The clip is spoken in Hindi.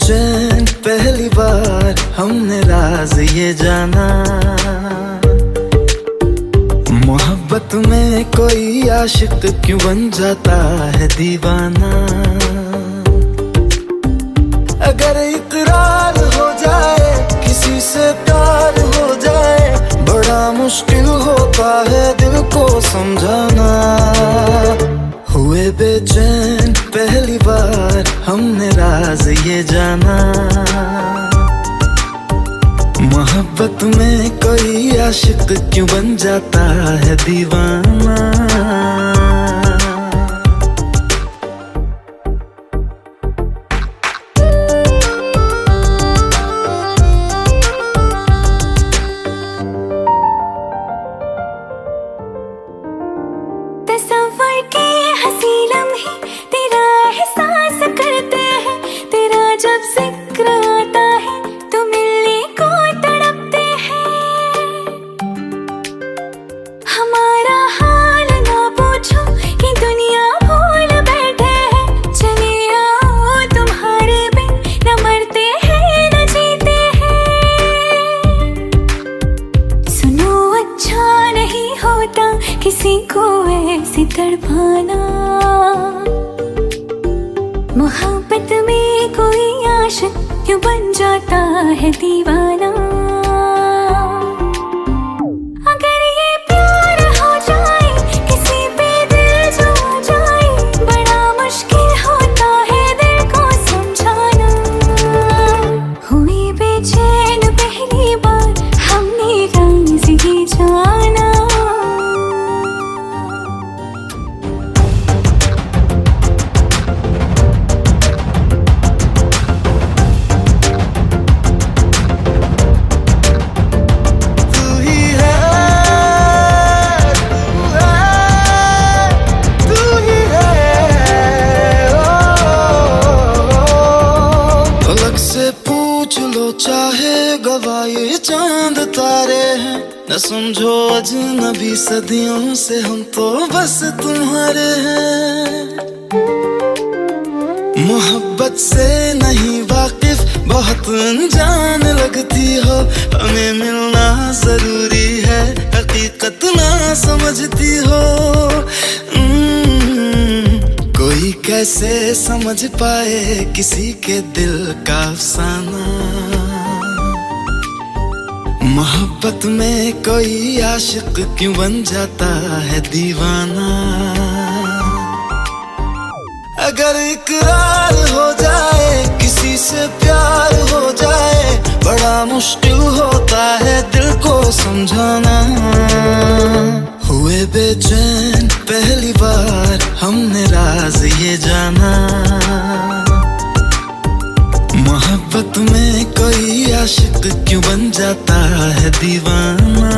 बेचैन पहली बार हमने राज ये जाना, मोहब्बत में कोई आशिक क्यों बन जाता है दीवाना। अगर इकरार हो जाए किसी से प्यार हो जाए, बड़ा मुश्किल होता है दिल को समझाना। हुए बेचैन पहली बार हमने राज ये जाना, मोहब्बत में कोई आशिक क्यों बन जाता है दीवाना। तस्वर के हंसी लम्हे तेरा एहसास करते हैं, तेरा जब जिक्र आता है तो मिलने को तड़पते हैं। हमारा हाल ना पूछो कि दुनिया भूल बैठे हैं, चले आओ तुम्हारे बिन न मरते हैं न जीते हैं। सुनो अच्छा नहीं होता किसी को ऐसे तड़पाना, मोहब्बत में कोई आशिक क्यों बन जाता है दीवाना। अगर ये प्यार हो जाए किसी पे दिल जो आ जाए, बड़ा मुश्किल होता है दिल को समझाना। हुई बेचैन पहली बार हमने राज ये जाना। पूछ लो चाहे गवाए चांद तारे हैं, न समझो अजनबी सदियों से हम तो बस तुम्हारे हैं। मोहब्बत से नहीं वाकिफ बहुत अनजान लगती हो, हमें मिलना जरूरी है हकीकत ना समझती हो। कोई कैसे समझ पाए किसी के दिल का अफसाना, मोहब्बत में कोई आशिक क्यों बन जाता है दीवाना। अगर इकरार हो जाए किसी से प्यार हो जाए, बड़ा मुश्किल होता है दिल को समझाना। हुए बेचैन पहली बार हमने राज ये जाना, मोहब्बत में कोई आशिक क्यों बन जाता है दीवाना।